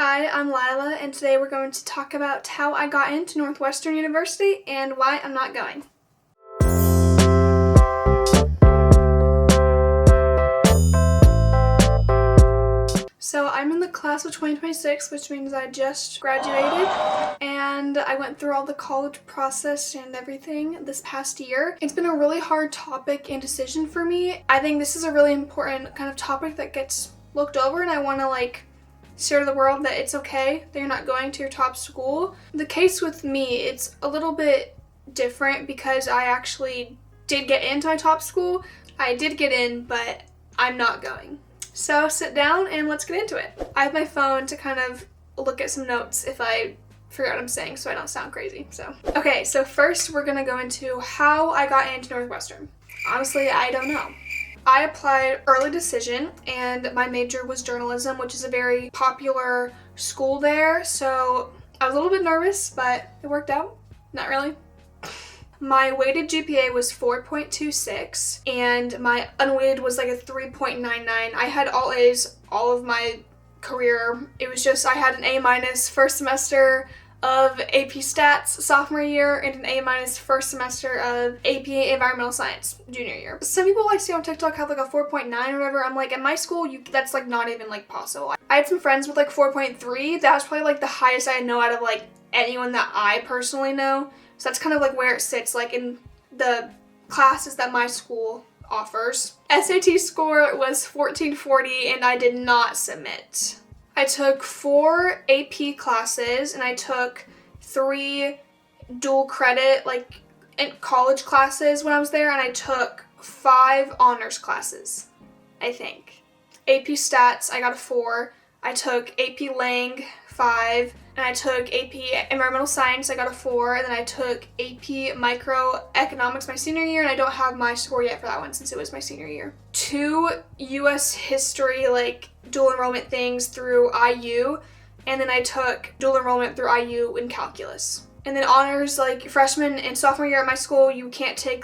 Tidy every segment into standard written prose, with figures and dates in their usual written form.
Hi, I'm Lila, and today we're going to talk about how I got into Northwestern University and why I'm not going. So I'm in the class of 2026, which means I just graduated, and I went through all the college process and everything this past year. It's been a really hard topic and decision for me. I think this is a really important kind of topic that gets looked over, and I want to share to the world that it's okay that you're not going to your top school. The case with me, it's a little bit different because I actually did get into my top school. I did get in, but I'm not going. So sit down and let's get into it. I have my phone to kind of look at some notes if I forget what I'm saying so I don't sound crazy. Okay, so first we're gonna go into how I got into Northwestern. Honestly, I don't know. I applied early decision and my major was journalism, which is a very popular school there. So I was a little bit nervous, but it worked out. Not really. My weighted GPA was 4.26 and my unweighted was a 3.99. I had all A's all of my career. It was just I had an A- first semester of AP Stats sophomore year and an A- first semester of AP Environmental Science junior year. Some people I see on TikTok have a 4.9 or whatever. I'm at my school, that's not even possible. I had some friends with 4.3. That was probably the highest I know out of anyone that I personally know. So that's kind of where it sits in the classes that my school offers. SAT score was 1440 and I did not submit. I took 4 AP classes and I took 3 dual credit college classes when I was there, and I took 5 honors classes, I think. AP Stats, I got a 4. I took AP Lang, 5. And I took AP Environmental Science, I got a 4, and then I took AP Microeconomics my senior year, and I don't have my score yet for that one since it was my senior year. 2 US history, dual enrollment things through IU, and then I took dual enrollment through IU in calculus. And then honors, freshman and sophomore year at my school, you can't take,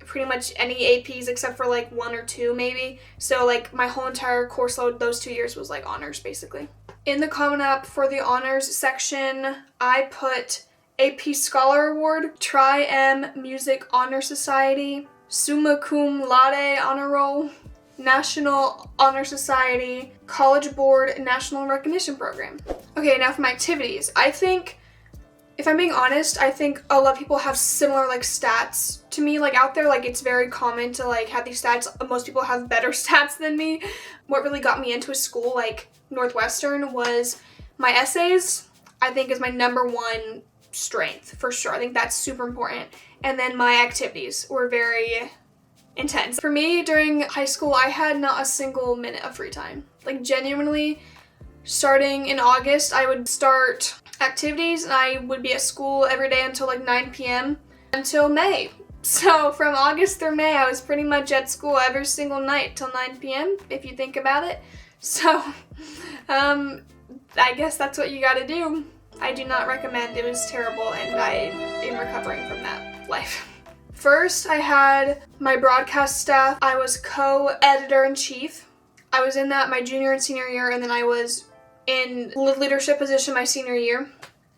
pretty much any APs except for, 1 or 2 maybe. So, my whole entire course load those 2 years was, honors, basically. In the Common App for the honors section, I put AP Scholar Award, Tri-M Music Honor Society, Summa Cum Laude Honor Roll, National Honor Society, College Board National Recognition Program. Okay, now for my activities. I think, if I'm being honest, I think a lot of people have similar stats to me out there. It's very common to have these stats. Most people have better stats than me. What really got me into a school Northwestern was my essays. I think is my number one strength for sure. I think that's super important. And then my activities were very intense. For me, during high school, I had not a single minute of free time. Genuinely, starting in August, I would start activities and I would be at school every day until 9 p.m. until May. So from August through May, I was pretty much at school every single night till 9 p.m. if you think about it. So I guess that's what you gotta do. I do not recommend. It was terrible and I am recovering from that life. First, I had my broadcast staff. I was co-editor-in-chief. I was in that my junior and senior year, and then I was in leadership position my senior year.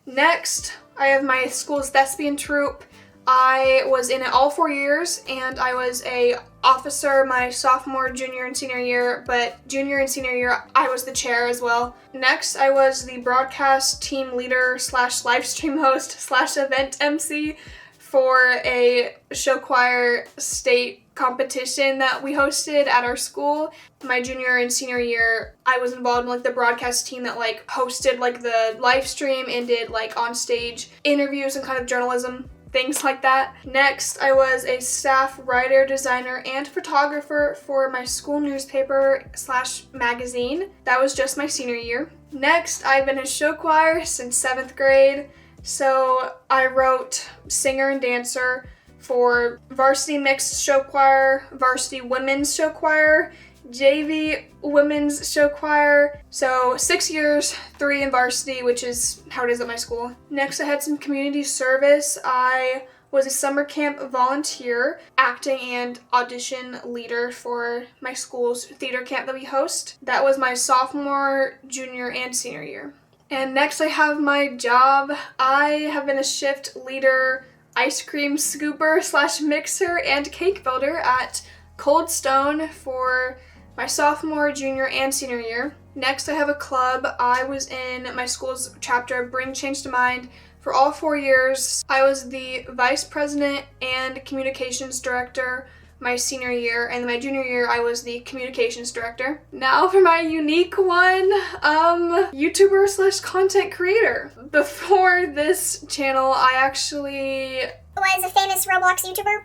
Next, I have my school's thespian troupe. I was in it all 4 years, and I was a officer my sophomore, junior, and senior year, but junior and senior year, I was the chair as well. Next, I was the broadcast team leader / live stream host / event MC for a show choir state competition that we hosted at our school. My junior and senior year, I was involved in the broadcast team that hosted the live stream and did on stage interviews and kind of journalism, things like that. Next, I was a staff writer, designer, and photographer for my school newspaper / magazine. That was just my senior year. Next, I've been in show choir since 7th grade. So I wrote singer and dancer for varsity mixed show choir, varsity women's show choir, JV women's show choir. So 6 years, 3 in varsity, which is how it is at my school. Next, I had some community service. I was a summer camp volunteer, acting and audition leader for my school's theater camp that we host. That was my sophomore, junior, and senior year. And next I have my job. I have been a shift leader, ice cream scooper / mixer, and cake builder at Cold Stone for my sophomore, junior, and senior year. Next I have a club. I was in my school's chapter, Bring Change to Mind, for all 4 years. I was the vice president and communications director my senior year, and my junior year I was the communications director. Now for my unique one, YouTuber / content creator. Before this channel, I actually was a famous Roblox YouTuber.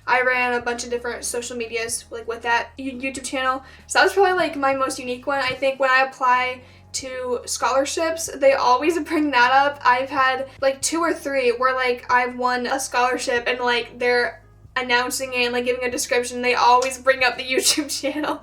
I ran a bunch of different social medias like with that YouTube channel. So that was probably like my most unique one. I think when I apply to scholarships, they always bring that up. I've had like 2 or 3 where like I've won a scholarship and like they're announcing it and like giving a description. They always bring up the YouTube channel,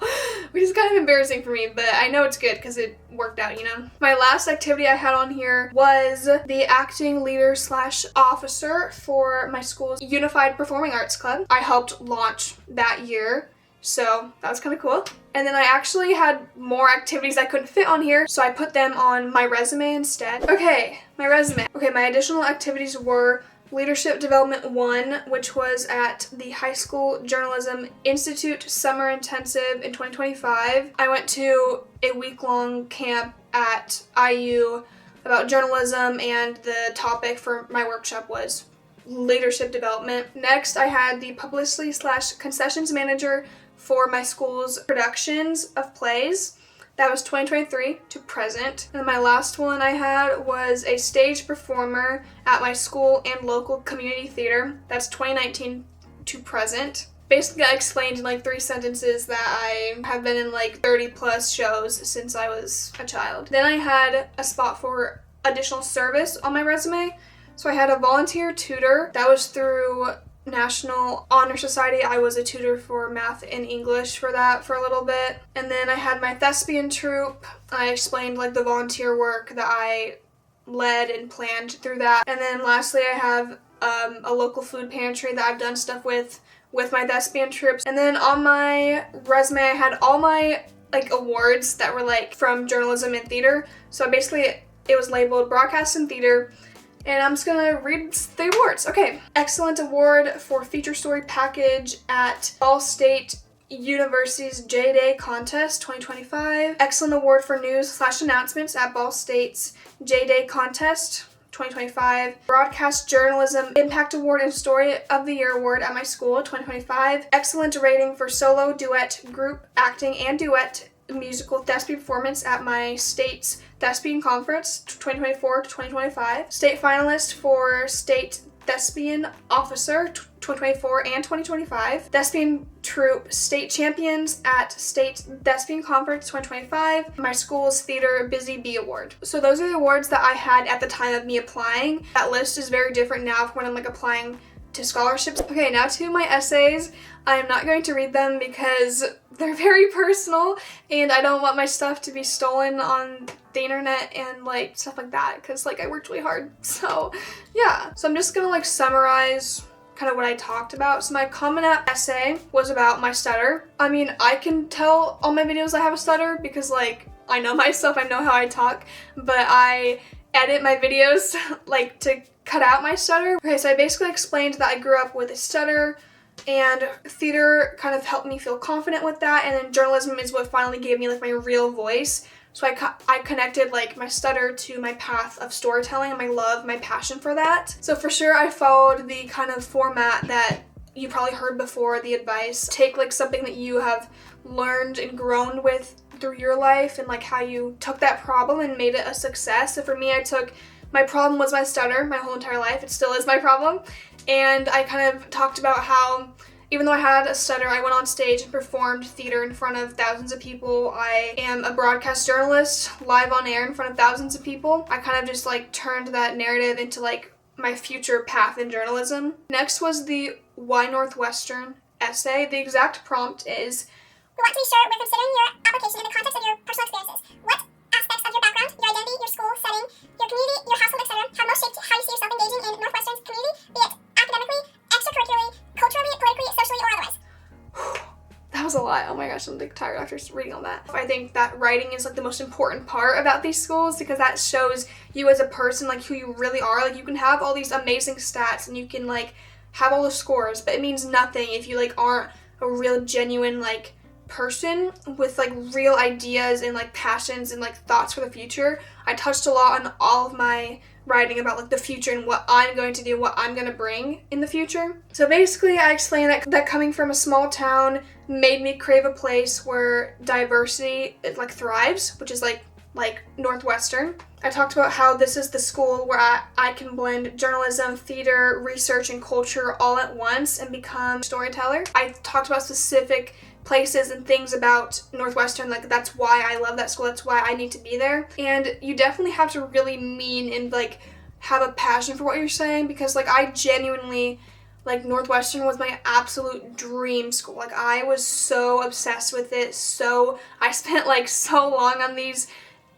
which is kind of embarrassing for me, but I know it's good because it worked out, you know. My last activity I had on here was the acting leader / officer for my school's Unified Performing Arts Club. I helped launch that year, so that was kind of cool. And then I actually had more activities I couldn't fit on here, so I put them on my resume instead. Okay, my resume. Okay, my additional activities were Leadership Development 1, which was at the High School Journalism Institute Summer Intensive in 2025. I went to a week-long camp at IU about journalism, and the topic for my workshop was leadership development. Next, I had the publicity / concessions manager for my school's productions of plays. That was 2023 to present. And my last one I had was a stage performer at my school and local community theater. That's 2019 to present. Basically, I explained in like 3 sentences that I have been in like 30 plus shows since I was a child. Then I had a spot for additional service on my resume. So I had a volunteer tutor. That was through National Honor Society. I was a tutor for math and English for that for a little bit. And then I had my thespian troupe. I explained like the volunteer work that I led and planned through that. And then lastly, I have a local food pantry that I've done stuff with my thespian troops. And then on my resume, I had all my like awards that were like from journalism and theater. So basically it was labeled broadcast and theater. And I'm just gonna read the awards. Okay. Excellent award for feature story package at Ball State University's J-Day Contest 2025. Excellent award for news / announcements at Ball State's J-Day Contest 2025. Broadcast Journalism Impact Award and Story of the Year Award at my school 2025. Excellent rating for solo, duet, group acting, and duet musical thespian performance at my state's thespian conference 2024 to 2025. State finalist for state thespian officer 2024 and 2025. Thespian troupe state champions at state thespian conference 2025. My school's theater Busy Bee award. So those are the awards that I had at the time of me applying. That list is very different now from when I'm like applying to scholarships. Okay, now to my essays. I'm not going to read them because they're very personal and I don't want my stuff to be stolen on the internet and like stuff like that because like I worked really hard. So yeah, so I'm just gonna like summarize kind of what I talked about. So my Common App essay was about my stutter. I mean, I can tell on my videos I have a stutter because like I know myself, I know how I talk, but I edit my videos like to cut out my stutter. Okay, so I basically explained that I grew up with a stutter and theater kind of helped me feel confident with that, and then journalism is what finally gave me like my real voice. So I connected like my stutter to my path of storytelling and my love, my passion for that. So for sure I followed the kind of format that you probably heard before, the advice. Take like something that you have learned and grown with through your life and like how you took that problem and made it a success. So for me, my problem was my stutter my whole entire life. It still is my problem. And I kind of talked about how even though I had a stutter, I went on stage and performed theater in front of thousands of people. I am a broadcast journalist, live on air in front of thousands of people. I kind of just like turned that narrative into like my future path in journalism. Next was the Why Northwestern essay. The exact prompt is, we want to be sure we're considering your application in the context of your personal experiences. What aspects of your background, your identity, your school setting, your community, your household, etc. have most shaped how you see yourself engaging in Northwestern's community, be it academically, gosh, I'm like tired after reading all that. I think that writing is like the most important part about these schools because that shows you as a person like who you really are. Like you can have all these amazing stats and you can like have all the scores, but it means nothing if you like aren't a real genuine like person with like real ideas and like passions and like thoughts for the future. I touched a lot on all of my writing about like the future and what I'm going to do, what I'm going to bring in the future. So basically I explained that coming from a small town made me crave a place where diversity like thrives, which is like Northwestern. I talked about how this is the school where I can blend journalism, theater, research, and culture all at once and become a storyteller. I talked about specific places and things about Northwestern, like that's why I love that school, that's why I need to be there. And you definitely have to really mean and like have a passion for what you're saying, because like I genuinely, like Northwestern was my absolute dream school. Like I was so obsessed with it, so I spent like so long on these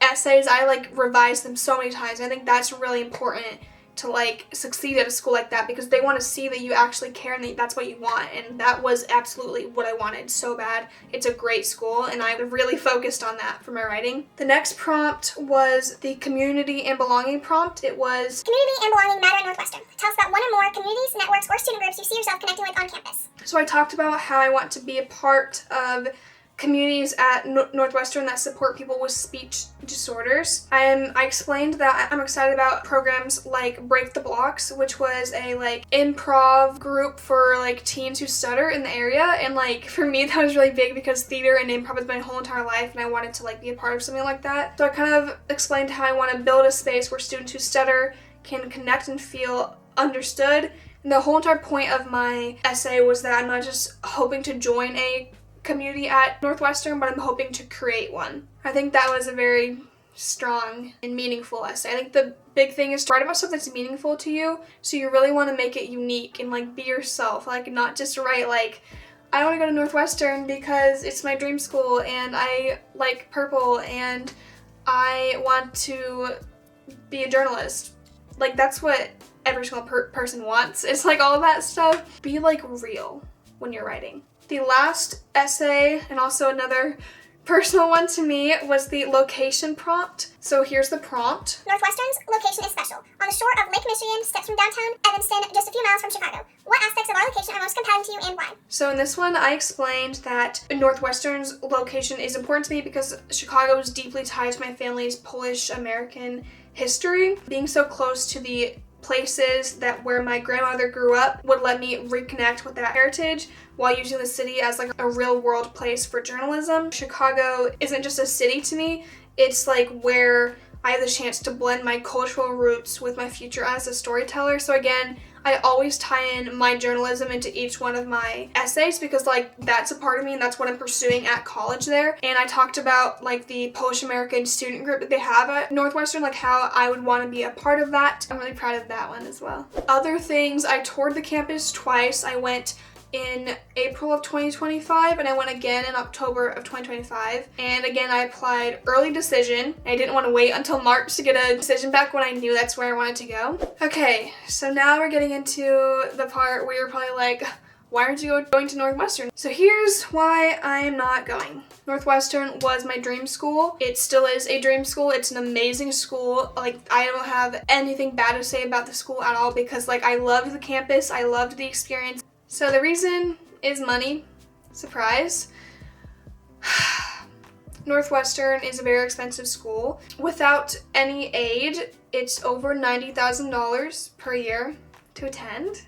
essays. I like revised them so many times. I think that's really important to like succeed at a school like that, because they want to see that you actually care and that that's what you want, and that was absolutely what I wanted so bad. It's a great school and I really focused on that for my writing. The next prompt was the community and belonging prompt. It was community and belonging matter at Northwestern. Tell us about one or more communities, networks, or student groups you see yourself connecting with on campus. So I talked about how I want to be a part of communities at Northwestern that support people with speech disorders. I explained that I'm excited about programs like Break the Blocks, which was a like improv group for like teens who stutter in the area, and like for me that was really big because theater and improv has been my whole entire life and I wanted to like be a part of something like that. So I kind of explained how I want to build a space where students who stutter can connect and feel understood. And the whole entire point of my essay was that I'm not just hoping to join a community at Northwestern, but I'm hoping to create one. I think that was a very strong and meaningful essay. I think the big thing is to write about stuff that's meaningful to you, so you really want to make it unique and like be yourself, like not just write like I want to go to Northwestern because it's my dream school and I like purple and I want to be a journalist. Like that's what every single person wants. It's like all of that stuff. Be like real when you're writing. The last essay, and also another personal one to me, was the location prompt. So here's the prompt. Northwestern's location is special. On the shore of Lake Michigan, steps from downtown Evanston, just a few miles from Chicago. What aspects of our location are most compelling to you and why? So in this one, I explained that Northwestern's location is important to me because Chicago is deeply tied to my family's Polish-American history. Being so close to the places that where my grandmother grew up would let me reconnect with that heritage while using the city as like a real world place for journalism. Chicago isn't just a city to me, it's like where I have the chance to blend my cultural roots with my future as a storyteller. So again, I always tie in my journalism into each one of my essays because like that's a part of me and that's what I'm pursuing at college there. And I talked about like the Polish American student group that they have at Northwestern, like how I would want to be a part of that. I'm really proud of that one as well. Other things, I toured the campus twice. I went in April of 2025 and I went again in October of 2025, and again I applied early decision. I didn't want to wait until March to get a decision back when I knew that's where I wanted to go. Okay, so now we're getting into the part where you're probably like, why aren't you going to Northwestern? So here's why I am not going. Northwestern was my dream school. It still is a dream school. It's an amazing school. Like I don't have anything bad to say about the school at all because like I loved the campus, I loved the experience. So the reason is money. Surprise. Northwestern is a very expensive school. Without any aid, it's over $90,000 per year to attend,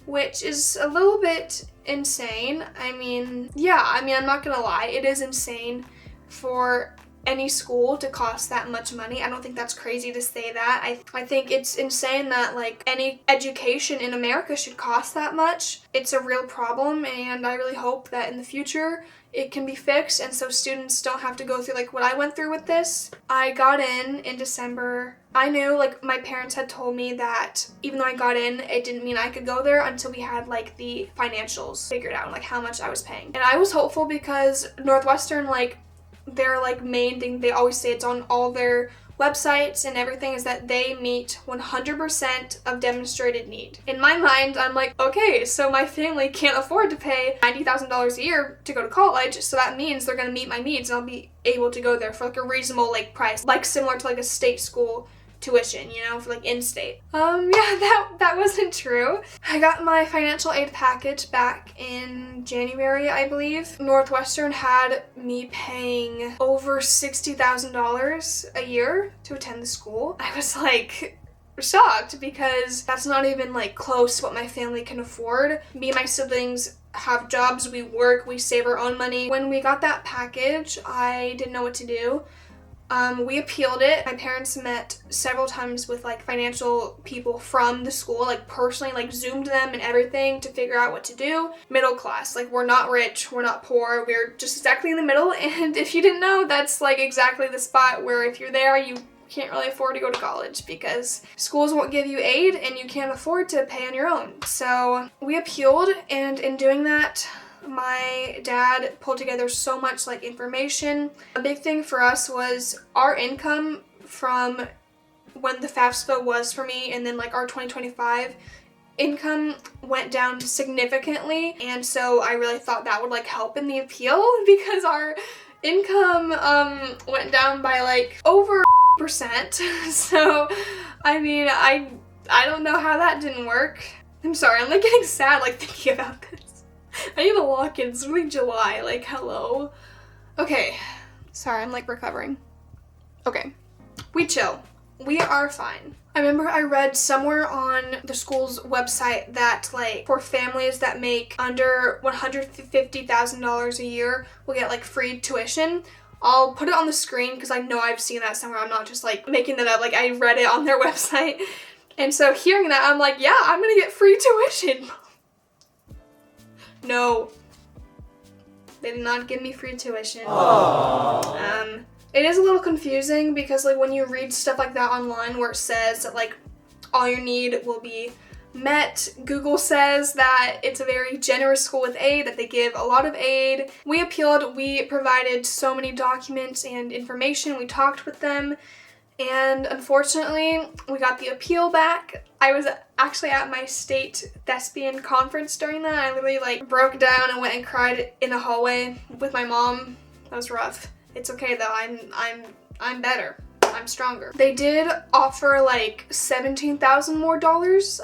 which is a little bit insane. I mean, I'm not gonna lie, it is insane for any school to cost that much money. I don't think that's crazy to say that. I think it's insane that like any education in America should cost that much. It's a real problem and I really hope that in the future it can be fixed and so students don't have to go through like what I went through with this. I got in December. I knew like my parents had told me that even though I got in, it didn't mean I could go there until we had like the financials figured out, like how much I was paying. And I was hopeful because Northwestern, like their like main thing they always say, it's on all their websites and everything is that they meet 100% of demonstrated need. In my mind, I'm like, okay, so my family can't afford to pay $90,000 a year to go to college, so that means they're gonna meet my needs and I'll be able to go there for like a reasonable like price, like similar to like a state school tuition, you know, for like in-state. Yeah, that wasn't true. I got my financial aid package back in January, I believe. Northwestern had me paying over $60,000 a year to attend the school. I was like shocked because that's not even like close to what my family can afford. Me and my siblings have jobs, we work, we save our own money. When we got that package, I didn't know what to do. We appealed it. My parents met several times with like financial people from the school, like personally, like Zoomed them and everything to figure out what to do. Middle class, like we're not rich, we're not poor, we're just exactly in the middle. And if you didn't know, that's like exactly the spot where if you're there, you can't really afford to go to college because schools won't give you aid and you can't afford to pay on your own. So we appealed, and in doing that, my dad pulled together so much like information. A big thing for us was our income from when the FAFSA was for me and then like our 2025 income went down significantly, and so I really thought that would like help in the appeal because our income went down by like over percent. So I mean, I don't know how that didn't work. I'm sorry, I'm like getting sad like thinking about this. I need to lock in. It's really July. Like, hello. Okay. Sorry, I'm like recovering. Okay. We chill. We are fine. I remember I read somewhere on the school's website that like for families that make under $150,000 a year will get like free tuition. I'll put it on the screen because I know I've seen that somewhere. I'm not just like making that up. Like I read it on their website. And so hearing that, I'm like, yeah, I'm gonna get free tuition. No, they did not give me free tuition. It is a little confusing because like when you read stuff like that online where it says that like all your need will be met, Google says that it's a very generous school with aid, that they give a lot of aid. We appealed, we provided so many documents and information, we talked with them, and unfortunately we got the appeal back. I was actually at my state thespian conference during that. I literally like broke down and went and cried in a hallway with my mom. That was rough. It's okay though. I'm better. I'm stronger. They did offer like $17,000 more,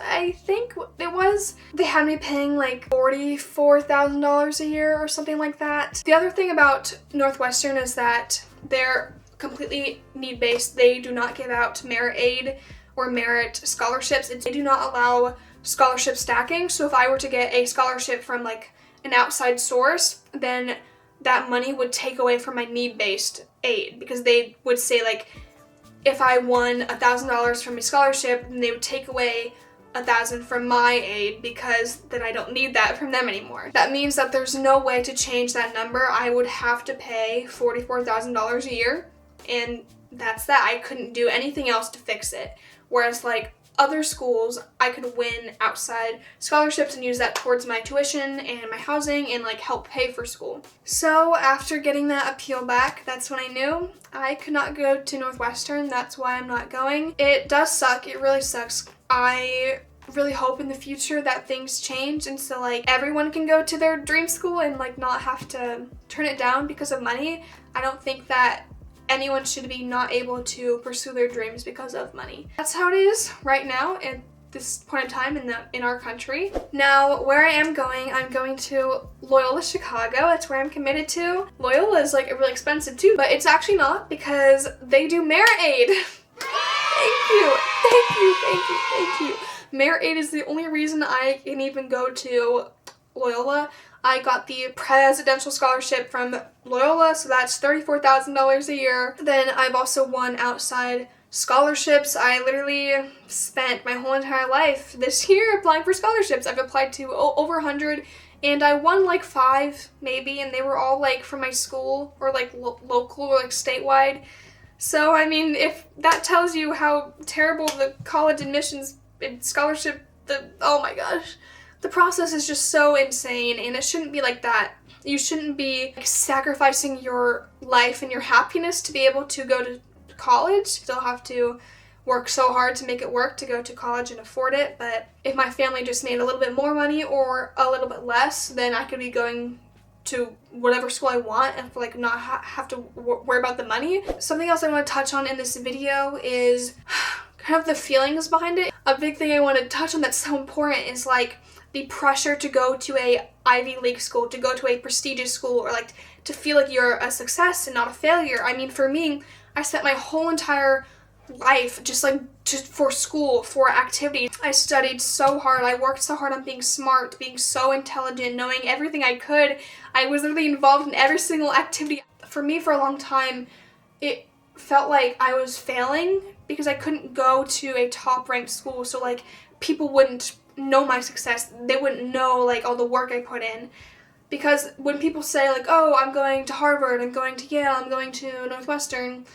I think it was. They had me paying like $44,000 a year or something like that. The other thing about Northwestern is that they're completely need-based. They do not give out merit aid or merit scholarships. They do not allow scholarship stacking. So if I were to get a scholarship from like an outside source, then that money would take away from my need-based aid, because they would say like if I won $1,000 from a scholarship, then they would take away $1,000 from my aid because then I don't need that from them anymore. That means that there's no way to change that number. I would have to pay $44,000 a year, and that's that. I couldn't do anything else to fix it. Whereas like other schools, I could win outside scholarships and use that towards my tuition and my housing and like help pay for school. So after getting that appeal back, that's when I knew I could not go to Northwestern. That's why I'm not going. It does suck. It really sucks. I really hope in the future that things change and so like everyone can go to their dream school and like not have to turn it down because of money. I don't think that anyone should be not able to pursue their dreams because of money. That's how it is right now at this point in time in our country. Now, where I am going, I'm going to Loyola Chicago. That's where I'm committed to. Loyola is like really expensive too, but it's actually not because they do merit aid. Thank you, thank you, thank you, thank you. Merit aid is the only reason I can even go to Loyola. I got the presidential scholarship from Loyola, so that's $34,000 a year. Then I've also won outside scholarships. I literally spent my whole entire life this year applying for scholarships. I've applied to over 100, and I won like 5 maybe, and they were all like from my school or like local or like statewide. So I mean, if that tells you how terrible the college admissions and scholarship, oh my gosh. The process is just so insane, and it shouldn't be like that. You shouldn't be like sacrificing your life and your happiness to be able to go to college. Still have to work so hard to make it work to go to college and afford it. But if my family just made a little bit more money or a little bit less, then I could be going to whatever school I want and like not have to worry about the money. Something else I want to touch on in this video is kind of the feelings behind it. A big thing I want to touch on that's so important is like the pressure to go to a Ivy League school, to go to a prestigious school, or like to feel like you're a success and not a failure. I mean, for me, I spent my whole entire life just for school, for activities. I studied so hard. I worked so hard on being smart, being so intelligent, knowing everything I could. I was literally involved in every single activity. For me, for a long time, it felt like I was failing because I couldn't go to a top-ranked school. So like people wouldn't know my success. They wouldn't know like all the work I put in. Because when people say like, oh, I'm going to Harvard, I'm going to Yale, I'm going to Northwestern,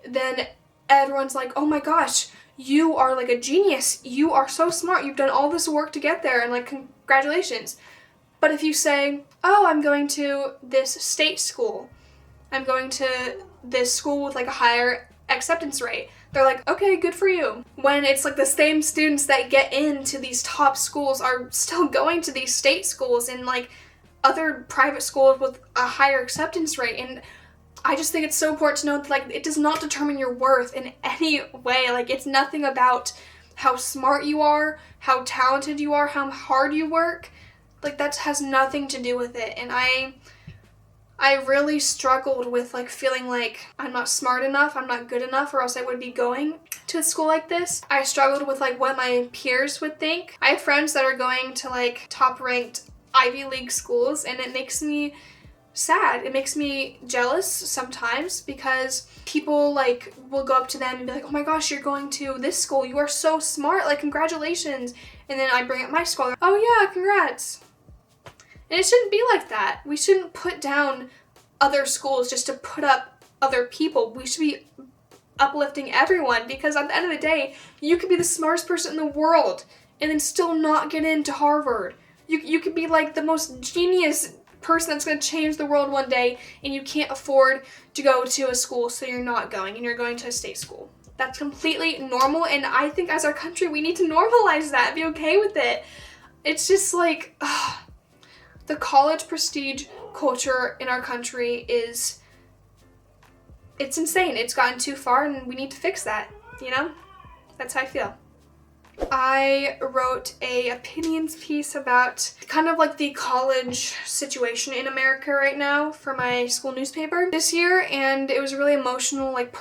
then everyone's like, oh my gosh, you are like a genius. You are so smart. You've done all this work to get there and like congratulations. But if you say, oh, I'm going to this state school, I'm going to this school with like a higher acceptance rate, they're like, okay, good for you. When it's like the same students that get into these top schools are still going to these state schools and like other private schools with a higher acceptance rate. And I just think it's so important to know that like it does not determine your worth in any way. Like it's nothing about how smart you are, how talented you are, how hard you work. Like that has nothing to do with it. And I really struggled with like feeling like I'm not smart enough, I'm not good enough, or else I would be going to a school like this. I struggled with like what my peers would think. I have friends that are going to like top-ranked Ivy League schools, and it makes me sad. It makes me jealous sometimes because people like will go up to them and be like, oh my gosh, you're going to this school, you are so smart, like congratulations. And then I bring up my school, oh yeah, congrats. And it shouldn't be like that. We shouldn't put down other schools just to put up other people. We should be uplifting everyone, because at the end of the day, you could be the smartest person in the world and then still not get into Harvard. You could be like the most genius person that's going to change the world one day, and you can't afford to go to a school, so you're not going, and you're going to a state school. That's completely normal, and I think as our country, we need to normalize that, be okay with it. It's just like, the college prestige culture in our country it's insane. It's gotten too far, and we need to fix that, you know? That's how I feel. I wrote a opinions piece about kind of like the college situation in America right now for my school newspaper this year, and it was a really emotional, like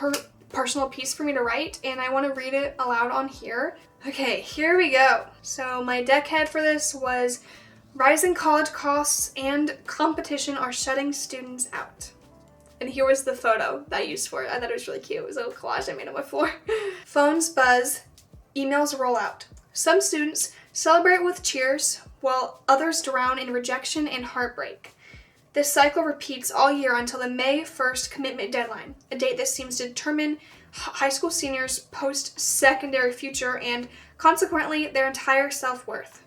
personal piece for me to write, and I want to read it aloud on here. Okay, here we go. So my deckhead for this was rising college costs and competition are shutting students out. And here was the photo that I used for it. I thought it was really cute. It was a little collage I made on my floor. Phones buzz, emails roll out. Some students celebrate with cheers, while others drown in rejection and heartbreak. This cycle repeats all year until the May 1st commitment deadline, a date that seems to determine high school seniors' post-secondary future and, consequently, their entire self-worth.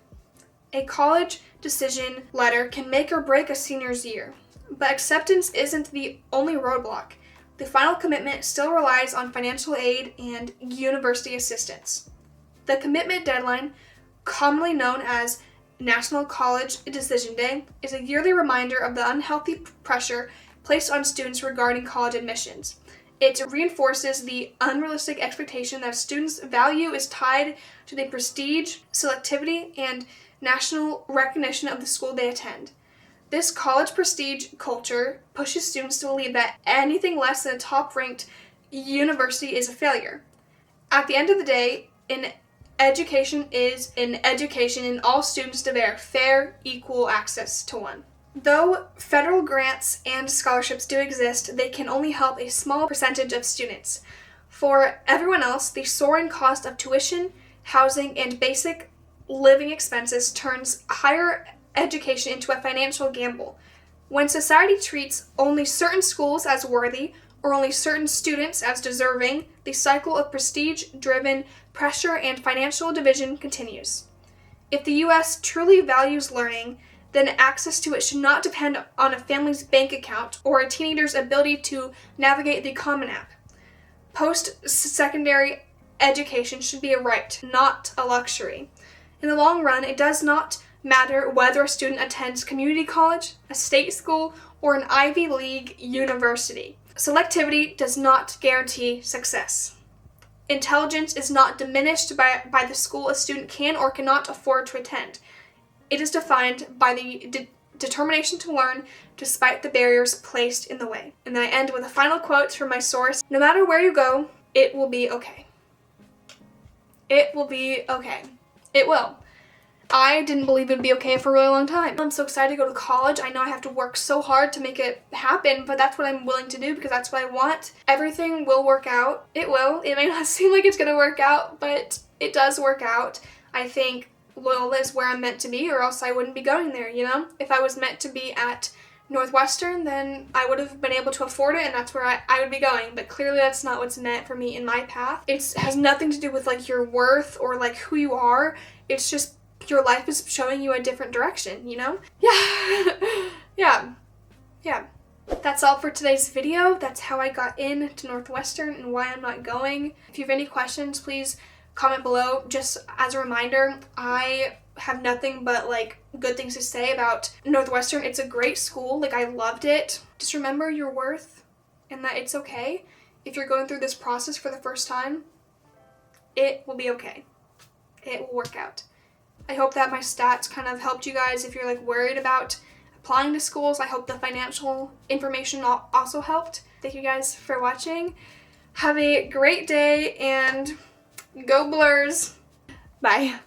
A college decision letter can make or break a senior's year, but acceptance isn't the only roadblock. The final commitment still relies on financial aid and university assistance. The commitment deadline, commonly known as National College Decision Day, is a yearly reminder of the unhealthy pressure placed on students regarding college admissions. It reinforces the unrealistic expectation that students' value is tied to the prestige, selectivity, and national recognition of the school they attend. This college prestige culture pushes students to believe that anything less than a top-ranked university is a failure. At the end of the day, an education is an education, and all students deserve fair, equal access to one. Though federal grants and scholarships do exist, they can only help a small percentage of students. For everyone else, the soaring cost of tuition, housing, and basic living expenses turns higher education into a financial gamble. When society treats only certain schools as worthy, or only certain students as deserving, the cycle of prestige-driven pressure and financial division continues. If the U.S. truly values learning, then access to it should not depend on a family's bank account or a teenager's ability to navigate the Common App. Post-secondary education should be a right, not a luxury. In the long run, it does not matter whether a student attends community college, a state school, or an Ivy League university. Selectivity does not guarantee success. Intelligence is not diminished by the school a student can or cannot afford to attend. It is defined by the determination to learn despite the barriers placed in the way. And then I end with a final quote from my source. No matter where you go, it will be okay. It will be okay. It will. I didn't believe it would be okay for a really long time. I'm so excited to go to college. I know I have to work so hard to make it happen, but that's what I'm willing to do because that's what I want. Everything will work out. It will. It may not seem like it's gonna work out, but it does work out. I think Loyola is where I'm meant to be, or else I wouldn't be going there, you know? If I was meant to be at Northwestern, then I would have been able to afford it, and that's where I would be going. But clearly that's not what's meant for me in my path. It has nothing to do with like your worth or like who you are. It's just your life is showing you a different direction, you know? Yeah. Yeah. That's all for today's video. That's how I got into Northwestern and why I'm not going. If you have any questions, please comment below. Just as a reminder, I have nothing but like good things to say about Northwestern. It's a great school. Like, I loved it. Just remember your worth and that it's okay. If you're going through this process for the first time, it will be okay. It will work out. I hope that my stats kind of helped you guys if you're like worried about applying to schools. I hope the financial information also helped. Thank you guys for watching. Have a great day and go Blurs. Bye.